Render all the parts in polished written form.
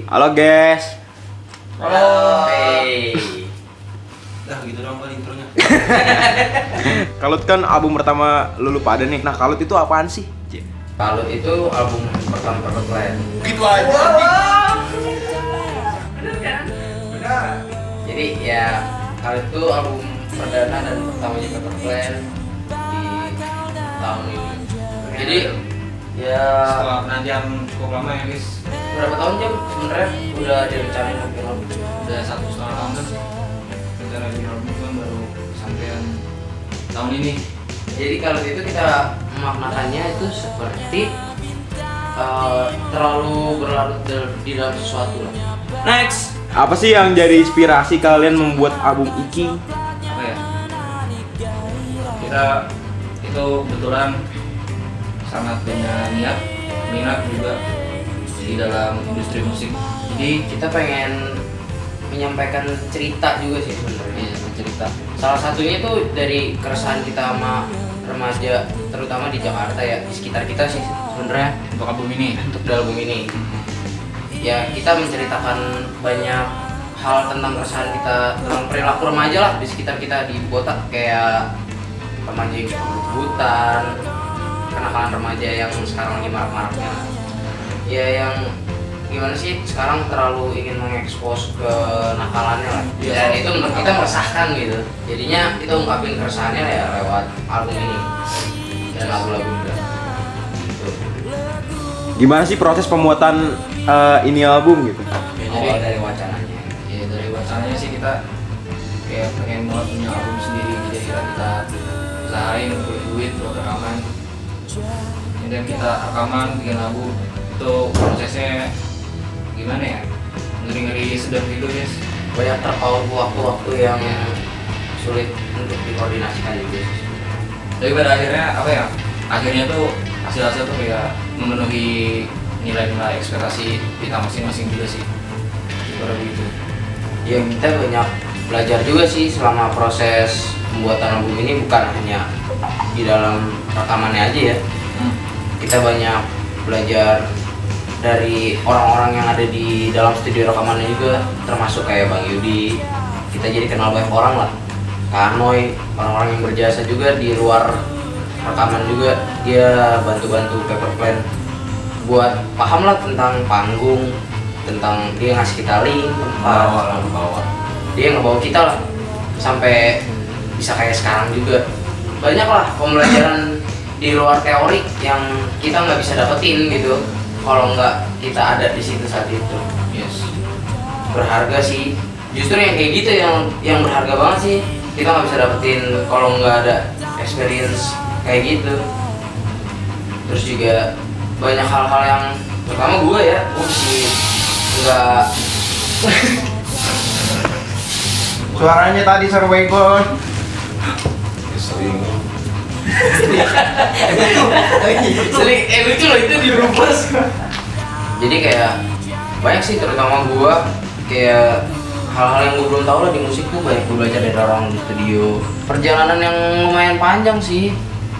Halo guys. Halo. Hey. Dah gitu doang kali intronya. Kalut kan album pertama lu pada nih. Nah, Kalut itu apaan sih? Kalut itu album pertama Perfect Plan. Gitu aja. Bener kan? Benar. Jadi ya Kalut itu album perdana dan pertamanya Perfect Plan di tahun ini. Jadi ya Setelah penantian cukup lama ya guys. berapa tahun jam sebenarnya udah direncanain mungkin album. Udah 1,5 tahun kan. Kita lagi album kan baru sampean tahun ini. Jadi Kalut itu kita memaknakannya itu seperti terlalu berlarut di dalam sesuatu lah. Next. Apa sih yang jadi inspirasi kalian membuat album Iki? Apa ya? Kita itu kebetulan sangat punya minat juga di dalam industri musik. Jadi kita pengen menyampaikan cerita juga sih sebenarnya. Iya, cerita. Salah satunya itu dari keresahan kita sama remaja, terutama di Jakarta ya, di sekitar kita sih sebenarnya Untuk album ini. untuk di album ini. Ya kita menceritakan banyak hal tentang keresahan kita, tentang perilaku remaja lah di sekitar kita di kota, kayak remaja yang suka butan, kenakalan remaja yang sekarang lagi marak-maraknya. Ya yang gimana sih sekarang terlalu ingin mengekspos ke nakalannya lah. Dan itu menurut kita meresahkan gitu. Jadinya kita ungkapin keresahannya ya lewat album ini dan lagu-lagu juga. Gitu. Gimana sih proses pembuatan ini album gitu? Awal dari wacananya. Ya dari wacananya sih kita kayak pengen banget punya album sendiri, jadi akhirnya kita usahain duit buat rekaman. Dan kita rekaman bikin lagu itu prosesnya gimana ya, ngeri-ngeri sedang gitu guys. Banyak terpaut waktu-waktu yang sulit untuk dikoordinasikan juga. Tapi pada akhirnya apa ya, akhirnya tuh hasil-hasil tuh kayak memenuhi nilai-nilai ekspektasi kita masing-masing juga sih. Baru gitu. Ya kita banyak belajar juga sih selama proses pembuatan album ini, bukan hanya di dalam rekamannya aja ya. Kita banyak belajar dari orang-orang yang ada di dalam studio rekamannya juga, termasuk kayak Bang Yudi. Kita jadi kenal banyak orang lah. Kak Anoy, orang-orang yang berjasa juga di luar rekaman juga, dia bantu-bantu Paper Plan buat paham lah tentang panggung, tentang dia ngasih kita link tempat, dia ngebawa kita lah sampai bisa kayak sekarang juga. Banyak lah pembelajaran di luar teori yang kita nggak bisa dapetin gitu kalau nggak kita ada di situ saat itu. Yes. Berharga sih, justru yang kayak gitu yang berharga banget sih, kita nggak bisa dapetin kalau nggak ada experience kayak gitu. Terus juga banyak hal-hal yang, terutama gue ya, gue sih nggak Suaranya tadi Sarwegon. lucu loh itu dirubah. Jadi kayak banyak sih, terutama gue kayak hal-hal yang gue belum tahu lah di musik tuh, banyak gue belajar dari orang di studio. Perjalanan yang lumayan panjang sih,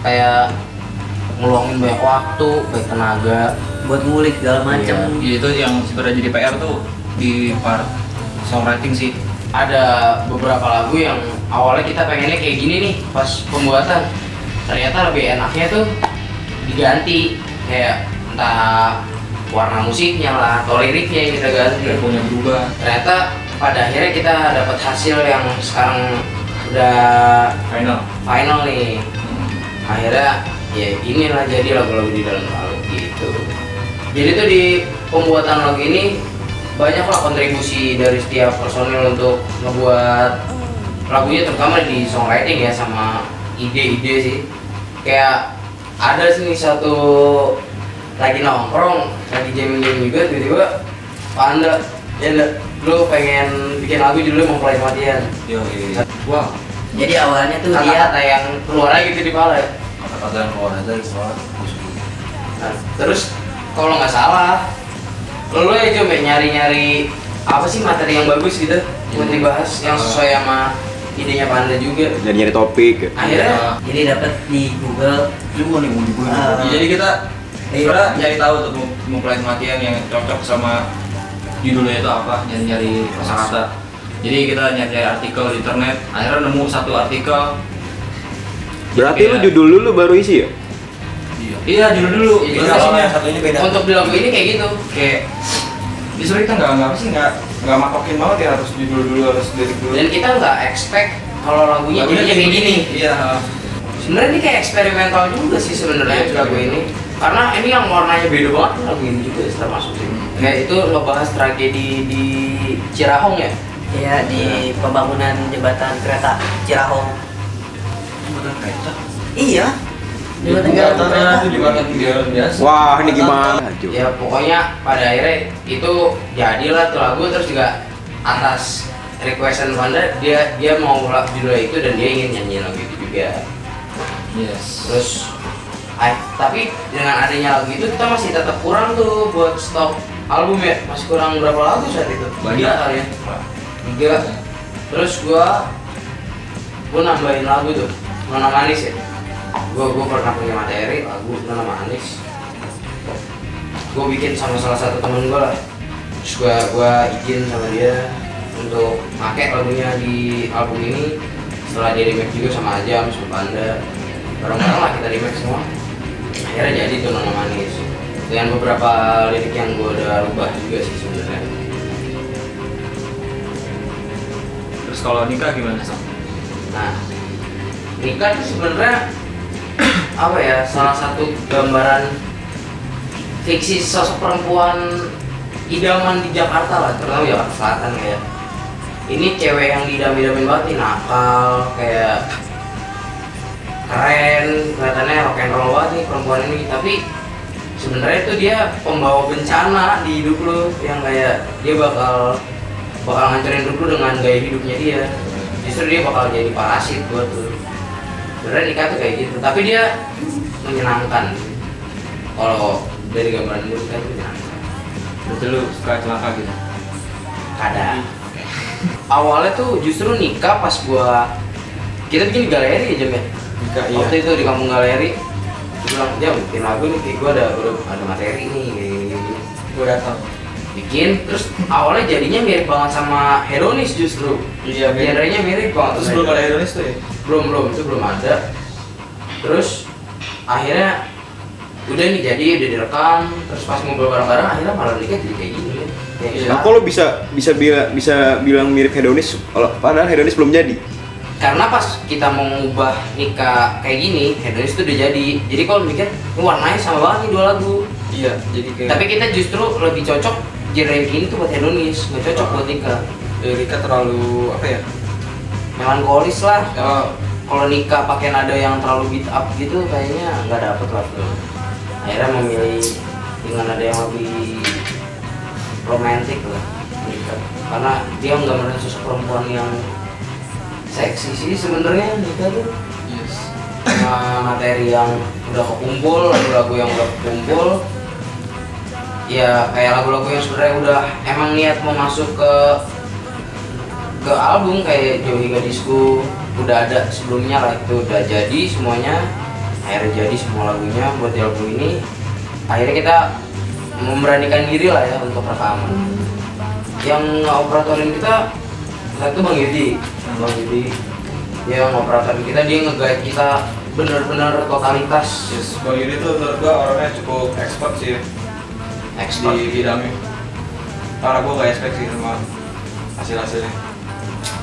kayak ngeluangin banyak waktu, banyak tenaga buat ngulik segala macam. Ya, itu yang sebenarnya jadi PR tuh di part songwriting sih. Ada beberapa lagu yang awalnya kita pengennya kayak gini nih pas pembuatan, ternyata lebih enaknya tuh diganti, kayak entah warna musiknya lah atau liriknya yang kita ganti. Punya berubah. Ternyata pada akhirnya kita dapat hasil yang sekarang udah final nih. Akhirnya ya inilah jadi lagu-lagu di dalam lagu gitu. Jadi tuh di pembuatan lagu ini banyaklah kontribusi dari setiap personil untuk ngebuat lagunya, terutama di songwriting ya sama ide-ide sih. Kayak ada sini satu lagi nongkrong, lagi jamming juga, tiba-tiba Pak Anda, ya Anda, lu pengen bikin lagu judulnya Mempelai Kematian. Yo, iya. Wow. Jadi awalnya tuh dia Kata-kata yang keluar aja gitu di kepala ya. Kata-kata yang keluar aja keluar. Nah, terus kalau nggak salah, lo ya coba nyari-nyari apa sih materi yang bagus gitu buat dibahas yang sesuai sama idenya Panda juga. Jadi nyari topik. Akhirnya jadi dapat di Google. Ilmu nih, Ah. jadi kita sebenarnya nyari tahu tuh mempelai kematian yang cocok sama judulnya itu apa, nyari kosakata. Jadi kita nyari artikel di internet, akhirnya nemu satu artikel. Berarti lu Kayak- judul dulu baru isi ya? Iya, judul dulu. Iya, Intonasinya. satu ini beda. Untuk di lagu ini kayak gitu. Kayak justru kita nggak matokin banget ya, harus judul dulu, harus lirik dulu. Dan kita nggak expect kalau lagunya jadinya kayak gini. Iya. Sebenarnya ini kayak eksperimental juga sih sebenarnya Iya, lagu ini. Karena ini yang warnanya beda banget lagu ini juga ya, termasuk sih. Kayak itu ngebahas tragedi di Cirahong ya. Iya, di pembangunan jembatan kereta Cirahong. Jembatan kereta. Iya. Jembatan Jembatannya itu jembatan tinggal biasa. Wah, ini gimana? Ya pokoknya pada akhirnya itu jadilah tuh lagu, terus juga atas requestan Panda dia mau judulnya itu dan dia ingin nyanyi lagu itu juga. Yes. Terus tapi dengan adanya lagu itu kita masih tetap kurang tuh buat stok album ya, masih kurang berapa lagu saat itu? Banyak. 3 kali ya? 3. Terus gua nambahin lagu tuh, Nona Manis ya. Gua pernah punya materi lagu Nona Manis. Gua bikin sama salah satu temen gua lah. Terus gua izin sama dia untuk pakai lagunya di album ini. Setelah dia remake juga sama Ajam, sama Panda, bareng-bareng lah kita remake semua. Akhirnya jadi tuh Nona Manis dengan beberapa lirik yang gue udah rubah juga sih sebenarnya. Terus kalau nikah gimana, Sam? Nah, nikah tuh sebenarnya apa ya, salah satu gambaran fiksi sosok perempuan idaman di Jakarta lah, terutama Jakarta Selatan kayak. Ini cewek yang didam-damin banget nih, nakal, kayak keren, kelihatannya rock and roll banget nih perempuan ini, tapi sebenarnya itu dia pembawa bencana di hidup lu, yang kayak dia bakal ngancurin hidup lu dengan gaya hidupnya dia. Justru dia bakal jadi parasit buat lu. Sebenarnya nikah tuh kayak gitu, tapi dia menyenangkan. Kalau dari gambaran gue kan menyenangkan. Berarti lu suka celaka gitu? Kadang. Awalnya tuh justru nikah pas kita bikin di galeri aja men. Nikah Waktu itu di kampung galeri, gue bilang, "Jam, bikin lagu nih, kayak gue ada materi nih, kayak gini." Gue datang. Bikin, terus awalnya jadinya mirip banget sama Hedonis justru. Iya, mirip. Genrenya mirip banget. Terus belum ada Hedonis tuh ya? Belum, itu belum ada. Terus akhirnya udah nih jadi, udah direkam, terus pas ngumpul bareng-bareng akhirnya malah nikah jadi kayak gini kan. Nah, kok lu bisa bilang mirip Hedonis padahal Hedonis belum jadi? Karena pas kita mau ngubah nikah kayak gini, Hedonis itu udah jadi. Jadi kalau mikir, ini warnanya sama banget nih dua lagu. Iya, jadi kayak Tapi kita justru lebih cocok genre yang gini tuh buat Hedonis, nggak cocok buat nikah. Rika terlalu apa ya? Melankolis lah. Kalau nikah pakai nada yang terlalu beat up gitu kayaknya nggak dapet lah tuh. Akhirnya memilih dengan nada yang lebih romantis lah nikah. Karena dia nggak melihat sosok perempuan yang seksi sih sebenarnya nikah tuh. Yes. Sama materi yang udah kekumpul, lagu-lagu yang udah kekumpul. Ya kayak lagu-lagu yang sebenarnya udah emang niat mau masuk ke album kayak Johi Gadisku udah ada sebelumnya lah, itu udah jadi semuanya. Akhirnya jadi semua lagunya buat di album ini. Akhirnya kita memberanikan diri lah ya untuk rekaman. Yang operatorin kita itu Bang Yudi. Dia ngoperatorin kita, dia nge-guide kita bener-bener totalitas. Yes, Bang Yudi tuh menurut gua orangnya cukup expert sih ya Expert. di bidangnya. Karena gua gak expect sih sama hasil-hasilnya.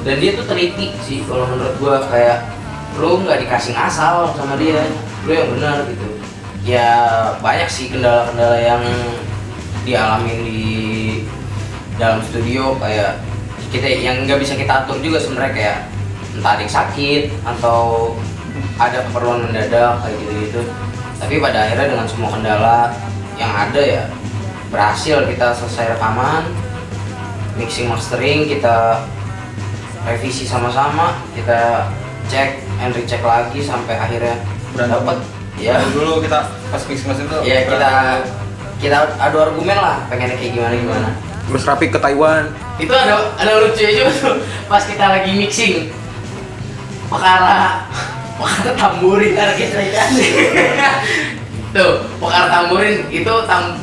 Dan dia tuh teliti sih kalau menurut gua, kayak lu nggak dikasih ngasal sama dia, lu yang benar gitu. Ya banyak sih kendala-kendala yang dialamin di dalam studio, kayak kita yang nggak bisa kita atur juga sebenarnya, kayak entah ada yang sakit atau ada keperluan mendadak kayak gitu-gitu. Tapi pada akhirnya dengan semua kendala yang ada ya berhasil kita selesai rekaman, mixing mastering, kita revisi sama-sama, kita cek and recheck lagi sampai akhirnya dapat. Ya Dulu kita pas mix mesin tuh ya kita adu argumen lah, pengennya kayak gimana. Terus Rapi ke Taiwan. Itu ada lucunya juga tuh pas kita lagi mixing perkara tamburin karena kita ikan. Tuh perkara tamburin itu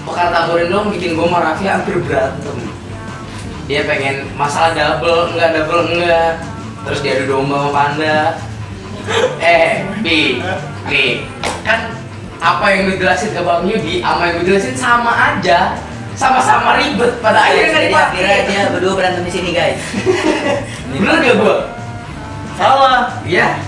perkara tamburin dong bikin gue sama Raffi hampir berantem. dia pengen masalah double enggak, terus dia adu domba sama Panda. Bi, nih kan apa yang gue jelasin ke Bang Yudi sama yang gue jelasin sama aja, sama-sama ribet pada akhirnya nggak Jadi dipakai. akhirnya dia berdua berantem di sini guys. Bener gak gua? Salah. Iya.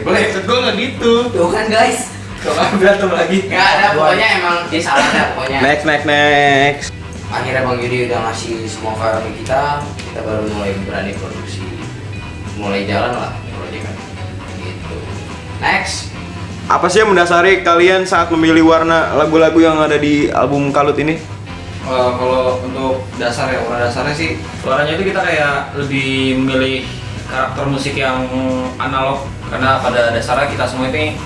Boleh. Maksud gue nggak gitu. Tuh kan guys. Kalau nggak berantem lagi. Nggak ada, pokoknya emang dia salah dah pokoknya. Next. Akhirnya Bang Yudi udah ngasih semua file ke kita baru mulai berani produksi, mulai jalan lah proyek gitu. Next. Apa sih yang mendasari kalian saat memilih warna lagu-lagu yang ada di album Kalut ini? Kalau untuk dasar ya, warna dasarnya sih warnanya itu kita kayak lebih memilih karakter musik yang analog, karena pada dasarnya kita semua ini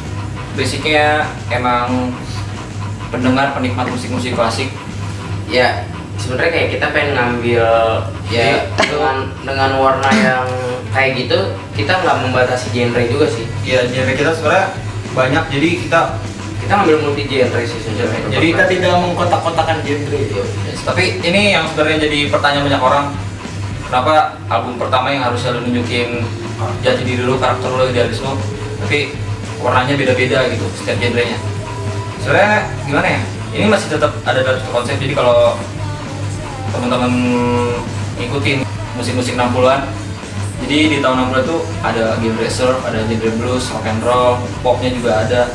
basicnya emang penikmat musik klasik. Ya sebenarnya kayak kita pengen ngambil ya dengan warna yang kayak gitu, kita nggak membatasi genre juga sih. Ya genre kita sebenarnya banyak, jadi kita Ngambil multi genre sih sebenarnya. Jadi Kita tidak mengkotak-kotakan genre. yes, tapi ini yang sebenarnya jadi pertanyaan banyak orang, kenapa album pertama yang harusnya lu nunjukin jati diri lu, karakter lu, idealisme, tapi warnanya beda-beda gitu setiap genrenya. Sebenarnya gimana ya, ini masih tetap ada dalam satu konsep. Jadi kalau teman-teman ngikutin musik-musik 60-an, jadi di tahun 60 itu ada genre surf, ada genre blues, rock and roll, popnya juga ada.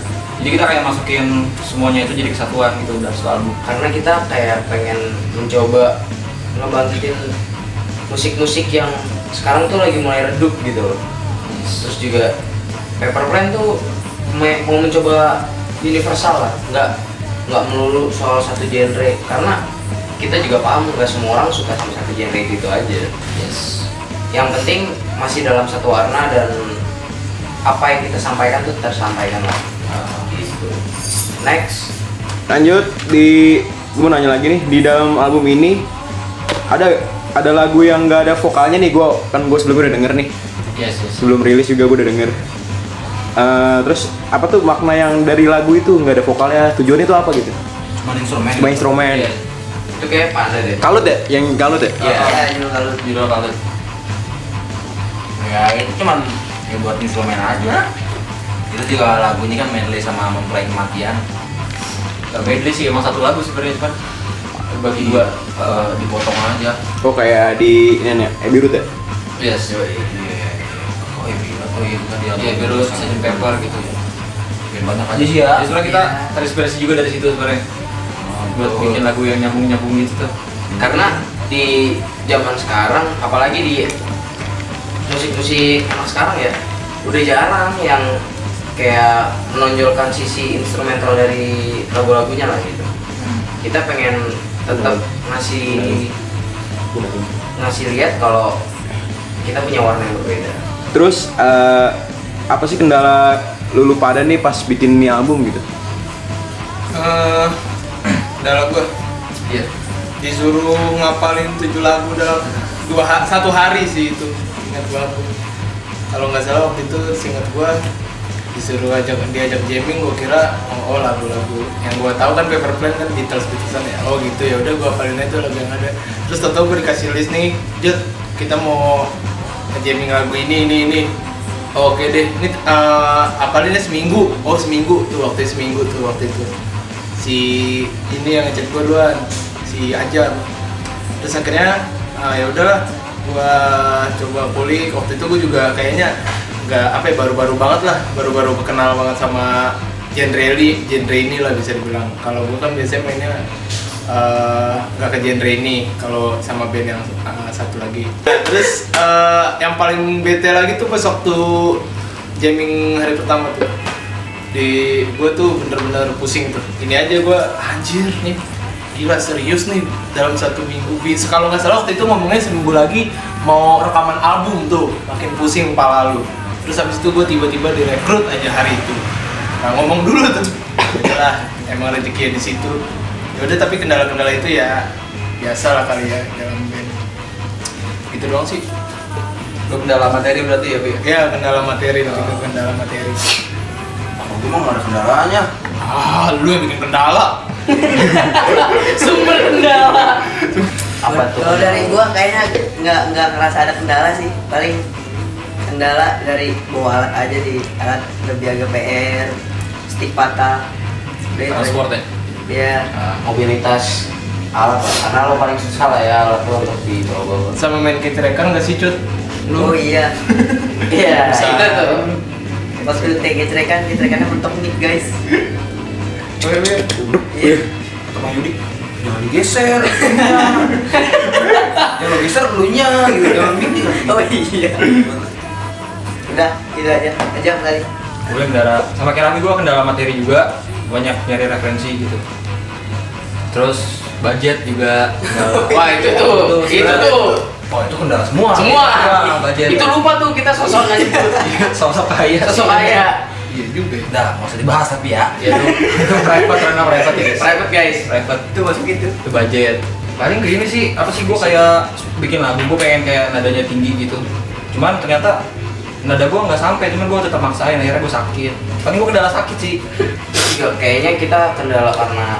Jadi kita kayak masukin semuanya itu jadi kesatuan gitu dalam satu album. Karena kita kayak pengen mencoba ngebangkitin musik-musik yang sekarang tuh lagi mulai redup gitu loh. Terus juga Paper Plane tuh mau mencoba universal lah, nggak melulu soal satu genre, karena kita juga paham nggak semua orang suka sama satu genre gitu aja. Yes. Yang penting masih dalam satu warna dan apa yang kita sampaikan tuh tersampaikan lah. Gitu. Next. Lanjut gue mau nanya lagi nih, di dalam album ini ada lagu yang nggak ada vokalnya nih. Gue sebelumnya udah denger nih, Yes. sebelum rilis juga gue udah denger. Terus apa tuh makna yang dari lagu itu nggak ada vokalnya, tujuannya itu apa gitu? Cuma instrumen. Iya. Itu kayak Panda deh. Kalut ya? Yang kalut ya? Iya. Judul Kalut. Ya itu cuman ya buat instrumen aja. Itu juga lagu ini kan medley sama mempelai kematian. Gak medley sih, emang satu lagu sebenarnya, cuman bagi dua, dipotong aja. Oh kayak di ini ya, Abbey Road ya? Yes. Oh iya bukan dia. Iya, biru Sgt. Pepper gitu ya. Biar banyak aja sih ya. Jadi sebenarnya kita terinspirasi juga dari situ sebenarnya. Buat bikin lagu yang nyambung gitu tuh. Karena di zaman sekarang, apalagi di musik-musik anak sekarang ya, udah jarang yang kayak menonjolkan sisi instrumental dari lagu-lagunya lah gitu. Kita pengen tetap ngasih lihat kalau kita punya warna yang berbeda. Terus apa sih kendala lulu pada nih pas bikin ini album gitu? Dalam gua Iya. disuruh ngapalin 7 lagu dalam satu hari sih itu. Ingat banget. Kalau nggak salah waktu itu seingat gua disuruh diajak jamming, gua kira lagu-lagu yang gua tahu kan Paper Plane kan Beatles-Beatlesan ya. Oh gitu, ya udah gua hafalin aja lagu yang ada. Terus tau gua dikasih list nih, Jut, kita mau jamming lagu ini. Oh, oke deh, ini hafalinnya seminggu. Oh seminggu tuh waktu itu. Si ini yang ngechat gua duluan, si Ajam. Terus akhirnya ya udahlah, gua coba kulik. Waktu itu gua juga kayaknya nggak baru-baru banget lah, baru kenal banget sama genre ini lah bisa dibilang. Kalau gua kan biasanya mainnya nggak ke genre ini kalau sama band yang satu lagi. Terus yang paling bete lagi tuh pas waktu jamming hari pertama tuh, gue tuh bener-bener pusing tuh. Ini aja gue anjir nih, gila serius nih dalam 1 minggu. Kalau nggak salah waktu itu ngomongnya seminggu lagi mau rekaman album tuh, makin pusing kepala lu. Terus habis itu gue tiba-tiba direkrut aja hari itu. Nah ngomong dulu tuh, udahlah emang rezekinya di situ. Ya udah, tapi kendala-kendala itu ya biasa lah kali ya dalam band. Gitu doang sih. Lu kendala materi berarti ya, Bi? Ya kendala materi, lebih ke kendala materi. Gue mah nggak ada kendalanya. Lu yang bikin kendala. Sumber kendala. Apa tuh? Kalau dari gua kayaknya nggak ngerasa ada kendala sih. Paling kendala dari bawa alat aja di alat lebih agak PR, stick patah. Udah itu aja. Transport ya. Iya. Mobilitas alat lah. Karena lo paling susah lah ya alat lo untuk dibawa-bawa. Sama main kitrekan nggak sih Cut? Oh iya. Iya, Bisa. itu tuh. Waktu kitrekannya mentok nih guys. Iya. Bang Yudi, jangan digeser. Jangan geser elunya gitu, jangan bikin. Oh iya. Udah, itu aja kali. Gue kendala sama kayak Rami, gue kendala materi juga, banyak nyari referensi gitu. Terus budget juga. Wah itu tuh. Oh itu kendala semua. Semua. Ya, budget. Itu lupa tuh kita sosok aja. Sosok kaya. Sosok kaya. Iya juga. Udah, nggak usah dibahas tapi ya. Ya itu private, ranah private ya guys. Private guys. Private. Itu masuk itu. Itu budget. Paling gini sih, apa sih gue kayak bikin lagu, gue pengen kayak nadanya tinggi gitu. Cuman ternyata nada gue nggak sampai, cuman gue tetap maksain, akhirnya gue sakit. Paling gue kendala sakit sih. Juga kayaknya kita kendala karena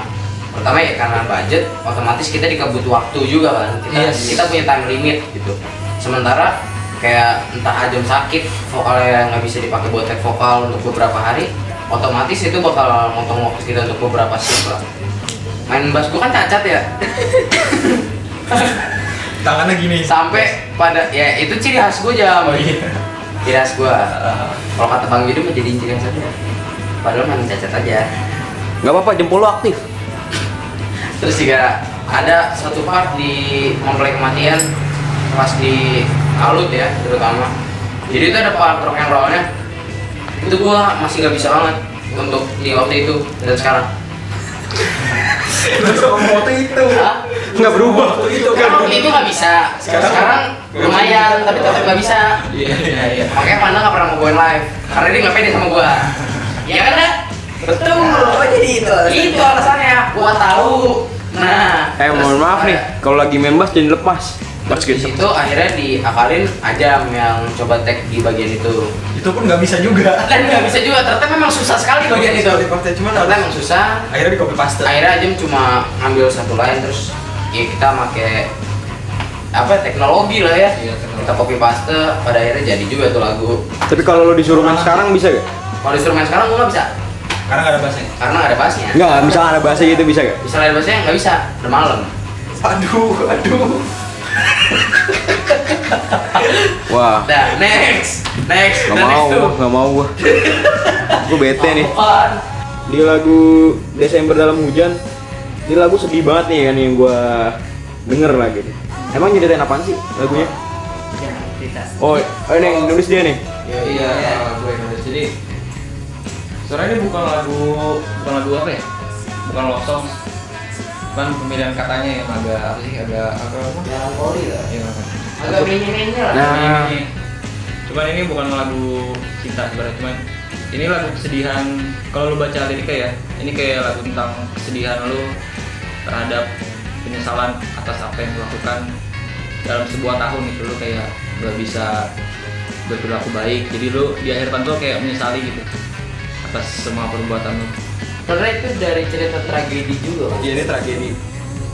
pertama ya karena budget, otomatis kita dikebut waktu juga kan. Kita punya time limit gitu. Sementara kayak entah Ajam sakit, vokalnya nggak bisa dipakai buat take vokal untuk beberapa hari, otomatis itu bakal motong waktu kita untuk beberapa shift lah. Main bass gua kan cacat ya. Tangannya gini. Sampai pada ya itu ciri khas gua Jam. Oh iya. Ciri khas gua. Kalau kata Bang Yudi mah jadiin ciri khas aja. Padahal main cacat aja. Nggak apa-apa, jempol lo aktif. Terus juga ada satu part di Komplek Kematian pas di Alut ya terutama. Jadi itu ada part rock and roll-nya. Itu gua masih nggak bisa banget untuk di waktu itu dan sekarang. Foto itu. Hah? Nggak berubah. Sekarang waktu itu nggak bisa. Sekarang lumayan tapi tetap nggak bisa. Iya. Makanya Panda nggak pernah mau goin live karena dia nggak pede sama gua. Ya kan dah? Betul. Oh jadi itu alasannya. Itu alasannya. Gua tahu. Nah. Mohon maaf nih, kalau lagi main bass jangan lepas. Pas Di gitu. situ akhirnya diakalin Ajam yang coba tag di bagian itu. Itu pun nggak bisa juga. Dan nggak bisa juga, ternyata memang susah sekali bagian itu. Cuman Ternyata memang susah. akhirnya di copy paste. Akhirnya Ajam cuma ngambil satu line terus ya kita pakai apa teknologi lah ya. Iya, teknologi. Kita copy paste, pada akhirnya jadi juga tuh lagu. Tapi kalau lo disuruh main sekarang bisa gak? Kalau instrumen sekarang gua nggak bisa Karena nggak ada bassnya. karena nggak ada bassnya. Nggak, misalnya ada bahasa gitu bisa gak? Bisa ada bassnya nggak bisa, udah malam. Aduh. Wah, Nah, next. nggak Nah, mau, next tuh. nggak mau gua. Gua bete nih. Apaan? Di lagu Desember Dalam Hujan, ini lagu sedih banget nih kan yang gua denger lagi. Emang nyeritain apaan sih lagunya? Ya, cerita. Oh ini yang nulis dia nih. Iya, gue yang nulis. Jadi sebenarnya ini bukan lagu apa ya? Bukan love song. Cuman pemilihan katanya yang agak apa? Melankoli lah. Iya, apa? Agak mini-mini lah. Nah. Cuman ini bukan lagu cinta sebenarnya, cuman ini lagu kesedihan. Kalau lu baca liriknya ya, ini kayak lagu tentang kesedihan lu terhadap penyesalan atas apa yang lu lakukan dalam sebuah tahun itu. Lu kayak gak bisa berperilaku baik, jadi lu di akhir tahun tuh kayak menyesali gitu atas semua perbuatan lu. Karena itu dari cerita tragedi juga kan? Iya, ini tragedi.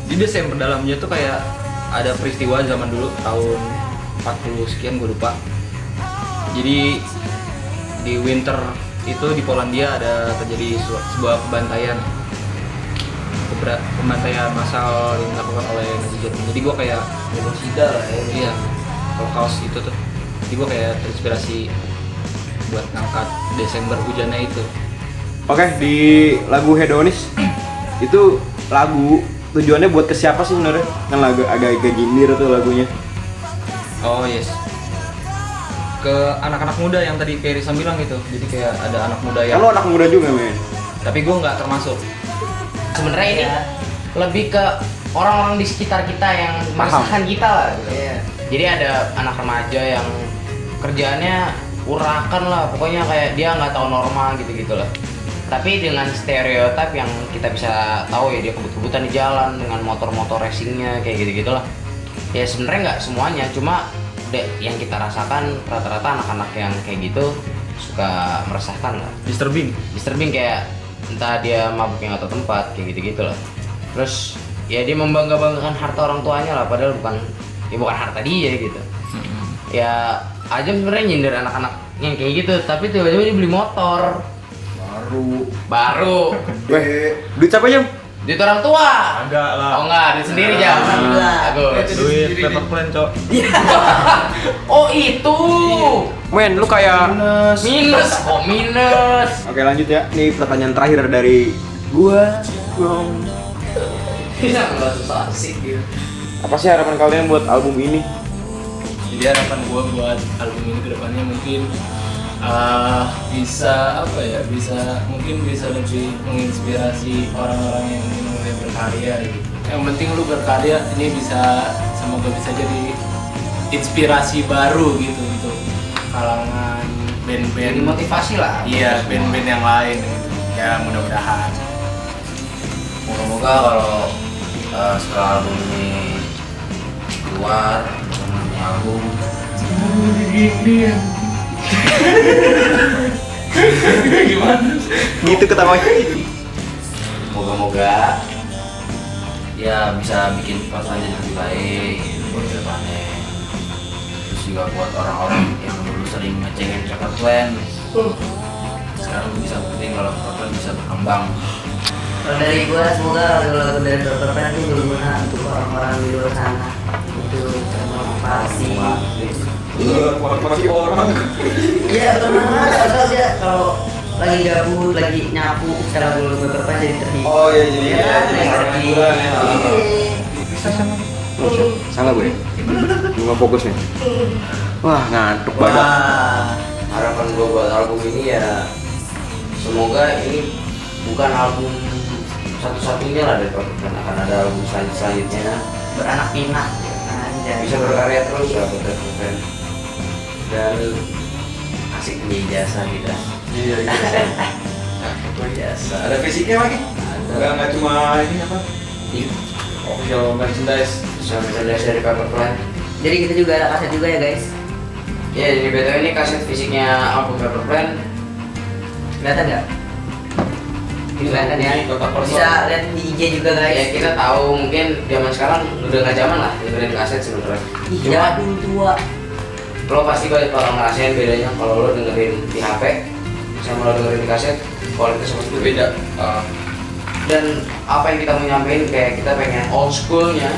Di Desember Dalamnya tuh kayak ada peristiwa zaman dulu tahun 40 sekian gue lupa. Jadi di winter itu di Polandia ada terjadi sebuah pembantaian massal yang dilakukan oleh Nazi Jerman. Jadi gue kayak Genosida lah ya. iya Holocaust itu tuh. Jadi gue kayak terinspirasi buat ngangkat Desember Hujannya itu. Oke, di lagu Hedonis itu lagu tujuannya buat ke siapa sih sebenarnya? Kan lagu agak-agak jindir tuh lagunya. Oh yes. Ke anak-anak muda yang tadi kayak Risa bilang gitu. Jadi kayak ada anak muda Kan yang lo anak muda juga men. tapi gue nggak termasuk. Sebenarnya ini lebih ke orang-orang di sekitar kita yang merasakan kita lah gitu. Iya. Jadi ada anak remaja yang kerjaannya urakan lah, pokoknya kayak dia nggak tahu norma gitu-gitu lah. Tapi dengan stereotip yang kita bisa tahu ya, dia kebut-kebutan di jalan dengan motor-motor racingnya kayak gitu-gitu lah. Ya sebenarnya nggak semuanya, cuma yang kita rasakan rata-rata anak-anak yang kayak gitu suka meresahkan lah. Disturbing kayak entah dia mabuk yang atau tempat kayak gitu-gitu lah. Terus ya dia membangga-banggakan harta orang tuanya lah, padahal bukan ya bukan harta dia gitu. Ya Ajam sebenarnya nyindir anak-anak yang kayak gitu, tapi tiba-tiba dia beli motor baru. Weh, duit siapa Jam? Duit orang tua. Agak lah. Oh enggak, duit sendiri Jam. Bagus. Duit paper plan, Cok. Oh itu. Men, lu kayak Minus, kok minus. Oke, lanjut ya. Nih pertanyaan terakhir dari gua. Bisa nggak susah asik gitu. Apa sih harapan kalian buat album ini? Jadi harapan gue buat album ini kedepannya mungkin bisa apa ya, mungkin bisa lebih menginspirasi orang-orang yang ingin mulai berkarya gitu. Yang penting lu berkarya ini semoga bisa jadi inspirasi baru gitu untuk kalangan Jadi band-band. motivasi lah. Iya, band-band yang lain gitu. Ya mudah-mudahan. Moga-moga kalau setelah album ini keluar, namanya album Gitu ketawanya. moga-moga ya bisa bikin perasaan jadi lebih baik buat depannya. Terus juga buat orang-orang yang dulu sering ngecengin Paper Plan, sekarang bisa buktiin kalau Paper Plan bisa berkembang. Kalau dari gua semoga lagu-lagu dari Dr. Pen itu berguna untuk orang-orang di luar sana, untuk motivasi. Motivasi orang. Iya, benar. Atau dia kalau lagi gabut, lagi nyapu, secara lagu Dr. Pen jadi terhibur. Oh iya, jadi Ya, hiburan ya. Salah gue. Gue nggak fokus nih. Wah, ngantuk banget. Harapan gue buat album ini ya semoga ini bukan album satu-satunya lah dari Paper Plan, akan ada album selanjutnya. Beranak pinak. Anjay. Bisa berkarya terus lah buat Paper Plan dan asik punya ijazah kita. Iya, Ijazah. Ada fisiknya lagi? Ada. Nggak cuma ini apa? Official merchandise. Bisa merchandise dari Paper Plan. Jadi kita juga ada kaset juga ya guys. Ya jadi BTW ini kaset fisiknya album Paper Plan. Kelihatan nggak? Kelihatan ya. Kotak person. Bisa lihat di IG juga Ya guys. kita tahu mungkin zaman sekarang udah nggak zaman lah dengerin kaset sebenarnya. Ih, Cuma jadul tua. lo pasti bakal ngerasain bedanya kalau lo dengerin di HP sama lo dengerin di kaset, kualitasnya pasti beda. Dan apa yang kita mau nyampein kayak kita pengen old schoolnya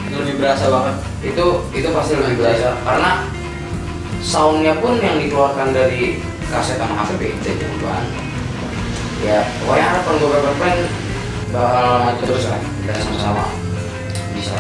Lebih berasa banget. itu pasti lebih berasa karena soundnya pun yang dikeluarkan dari kaset sama HP beda jagoan. Ya pokoknya harapan gue Paper Plan bakal maju terus lah, kita sama-sama bisa